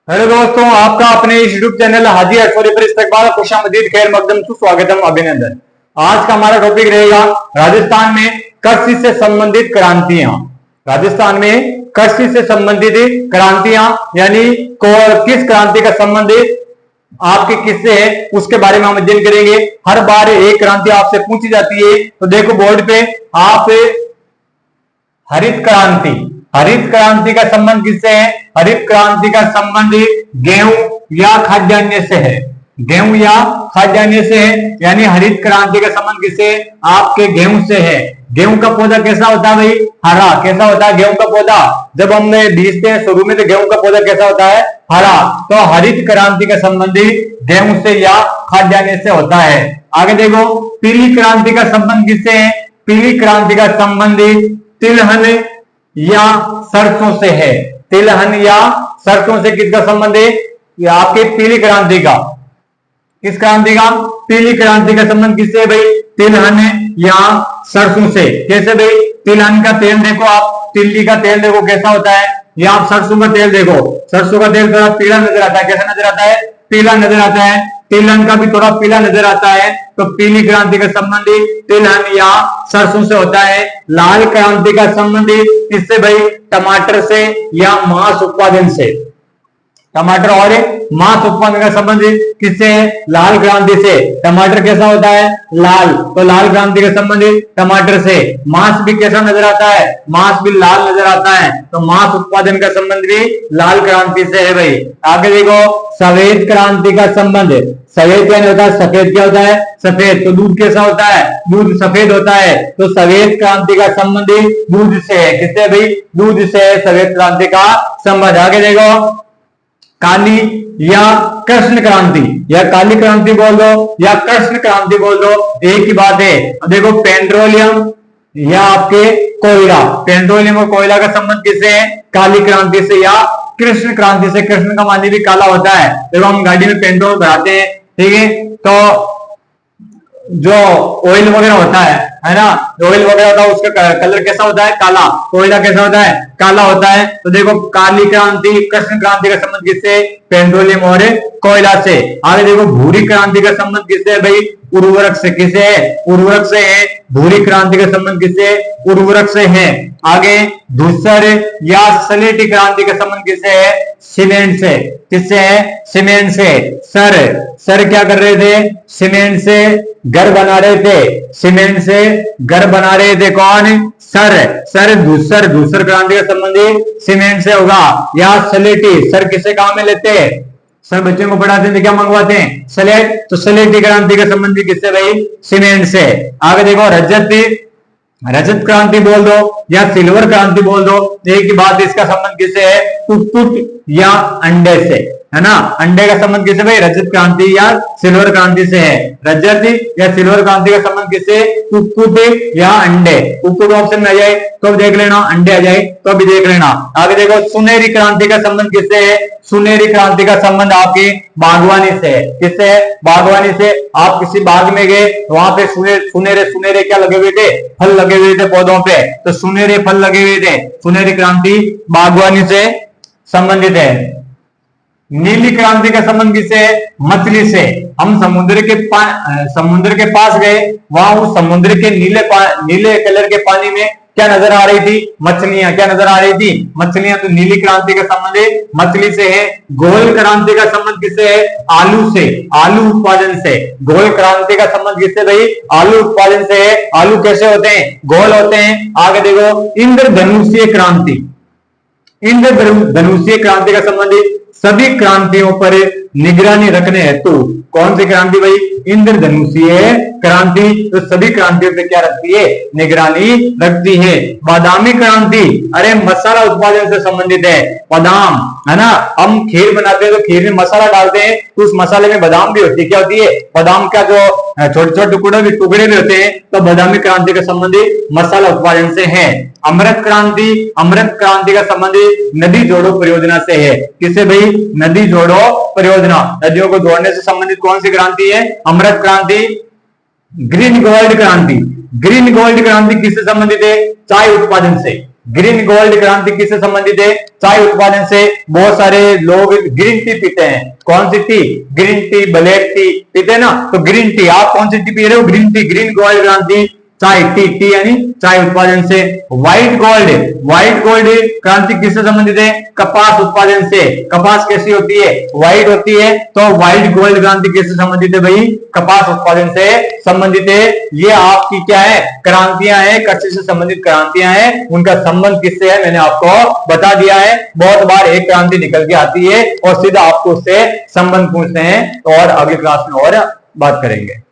Hello दोस्तों, आपका अपने इस यूट्यूब चैनल हाजी अशफरी पर इस्तकबाल खुशामदीद खैर मकदम सुस्वागतम अभिनंदन। आज का हमारा टॉपिक रहेगा राजस्थान में कृषि से संबंधित क्रांतियां। राजस्थान में कृषि से संबंधित क्रांतियां यानी किस क्रांति का संबंध आपके किससे है उसके बारे में हम अध्ययन करेंगे। हर बार एक क्रांति आपसे पूछी जाती है, तो देखो बोर्ड पे आप हरित क्रांति, हरित क्रांति का संबंध किससे है? हरित क्रांति का संबंध गेहूं या खाद्यान्न से है। गेहूं या खाद्यान्न से है, यानी हरित क्रांति का संबंध किससे? आपके गेहूं से है। गेहूं का पौधा कैसा होता है भाई? हरा। कैसा होता है गेहूं का पौधा? जब हम बीजते हैं शुरू में तो गेहूं का पौधा कैसा होता है? हरा। तो हरित क्रांति का संबंध गेहूं से या खाद्यान्न से होता है। आगे देखो, पीली क्रांति का संबंध किससे है? पीली क्रांति का संबंध तिलहन या सरसों से है। तिलहन या सरसों से किसका संबंध है? आपके पीली क्रांति का। किस क्रांति का? पीली क्रांति का संबंध किससे भाई? तिलहन या सरसों से। कैसे भाई? तिलहन का तेल देखो आप, तिल्ली का तेल देखो कैसा होता है, या आप सरसों का तेल देखो, सरसों का तेल थोड़ा पीला नजर आता है। कैसा नजर आता है? पीला नजर आता है। तिलहन का भी थोड़ा पीला नजर आता है। तो पीली क्रांति का संबंध तिलहन या सरसों से होता है। लाल क्रांति का संबंध किससे भाई? टमाटर से या मांस उत्पादन से। टमाटर और मांस उत्पादन का संबंध किससे है? लाल क्रांति से। टमाटर कैसा होता है? लाल। तो लाल क्रांति का संबंध टमाटर से। मांस भी कैसा नजर आता है? मांस भी लाल नजर आता है। तो मांस उत्पादन का संबंध भी लाल क्रांति से है भाई। आगे देखो, सफेद क्रांति का संबंध। सफेद क्या होता है? सफेद क्या होता है? सफेद। तो दूध कैसा होता है? दूध सफेद होता है। तो सफेद क्रांति का संबंध दूध से है। किससे भाई? दूध से सफेद क्रांति का संबंध। आगे देखो, काली या कृष्ण क्रांति, या काली क्रांति बोल दो या कृष्ण क्रांति बोल दो, एक ही बात है। देखो, पेट्रोलियम या आपके कोयला, पेट्रोलियम और कोयला का संबंध किससे है? काली क्रांति से या कृष्ण क्रांति से। कृष्ण का मानी भी काला होता है। देखो, हम गाड़ी में पेट्रोल भराते हैं, ठीक है, तो जो ऑयल वगैरह होता है ना, ऑयल वगैरह होता है उसका कलर कैसा होता है? काला। कोयला कैसा होता है? काला होता है। तो देखो, काली क्रांति कृष्ण क्रांति का संबंध किससे? पेट्रोलियम और कोयला से। आगे देखो, भूरी क्रांति का संबंध किससे है भाई? उर्वरक से। किससे है? उर्वरक से है। भूरी क्रांति का संबंध किससे? उर्वरक से है। आगे, धूसर या सलेटी क्रांति का संबंध किससे है? सीमेंट से। किससे है? सीमेंट से। सर क्या कर रहे थे? सीमेंट से घर बना रहे थे। सीमेंट से घर बना रहे थे कौन? सर धूसर क्रांति का संबंध सीमेंट से होगा। या सलेटी, सर किसे काम में लेते हैं? सर बच्चों को पढ़ाते थे, क्या मंगवाते हैं? सलेट। तो सलेटी क्रांति का संबंध किससे भाई? सीमेंट से। आगे देखो, रजत क्रांति बोल दो या सिल्वर क्रांति बोल दो, एक ही बात। इसका संबंध किससे है? कुक्कुट या अंडे से, है ना। अंडे का संबंध किससे भाई? रजत क्रांति या सिल्वर क्रांति से है। रजत या सिल्वर क्रांति का संबंध किससे? कुक्कुट या अंडे। कुक्कुट ऑप्शन में आ जाए तो देख लेना, अंडे आ जाए तो भी देख लेना। आगे देखो, सुनहरी क्रांति का संबंध किससे है? सुनहरी क्रांति का संबंध आपकी बागवानी से है। किससे है? बागवानी से। आप किसी बाग में गए, वहां पे सुनहरे क्या लगे हुए थे? फल लगे हुए थे पौधों पे, तो सुनहरे फल लगे हुए थे। सुनहरी क्रांति बागवानी से संबंधित है। नीली क्रांति का संबंध किससे है? मछली से। हम समुद्र के पास गए, वहां उस समुद्र के नीले कलर के पानी में क्या नजर आ रही थी? मछलियां। क्या नजर आ रही थी? मछलियां। तो नीली क्रांति का संबंध मछली से है। गोल क्रांति का संबंध किससे है? आलू से, आलू उत्पादन से। गोल क्रांति का संबंध किससे भाई? आलू उत्पादन से है। आलू कैसे होते हैं? गोल होते हैं। आगे देखो, इंद्रधनुषीय क्रांति। इंद्रधनुषीय क्रांति का संबंध सभी क्रांतियों पर निगरानी रखने हेतु। कौन सी क्रांति भाई? इंद्रधनुषीय क्रांति। तो सभी क्रांतियों पे क्या रखती है? निगरानी रखती है। बादामी क्रांति, अरे मसाला उत्पादन से संबंधित है। बादाम, है ना, हम खीर बनाते हैं तो खीर में मसाला डालते हैं, तो उस मसाले में बादाम भी होती है। क्या होती है? बादाम का जो छोटे छोटे टुकड़े भी होते हैं। तो बादामी क्रांति का संबंध मसाला उत्पादन से है। अमृत क्रांति का संबंध नदी जोड़ो परियोजना से है। किससे भाई? नदी जोड़ो परियोजना। नदियों को जोड़ने से संबंधित कौन सी क्रांति है? अमृत क्रांति। ग्रीन गोल्ड क्रांति किससे संबंधित है? चाय उत्पादन से। ग्रीन गोल्ड क्रांति किससे संबंधित है? चाय उत्पादन से। बहुत सारे लोग ग्रीन टी पीते हैं। कौन सी tea? Green tea, black tea पीते हैं ना, तो ग्रीन टी। आप कौन सी टी पी रहे हो? Green tea. ग्रीन गोल्ड क्रांति चाय, टी यानी चाय उत्पादन से। व्हाइट गोल्ड, व्हाइट गोल्ड क्रांति किससे संबंधित है? कपास उत्पादन से। कपास कैसी होती है? व्हाइट होती है। तो व्हाइट गोल्ड क्रांति किससे संबंधित है भाई? कपास उत्पादन से संबंधित है। ये आपकी क्या है? क्रांतियां हैं, कृषि से संबंधित क्रांतियां हैं। उनका संबंध किससे है मैंने आपको बता दिया है। बहुत बार एक क्रांति निकल के आती है और सीधा आपको उससे संबंध पूछते हैं, तो और अगली क्लास में और बात करेंगे।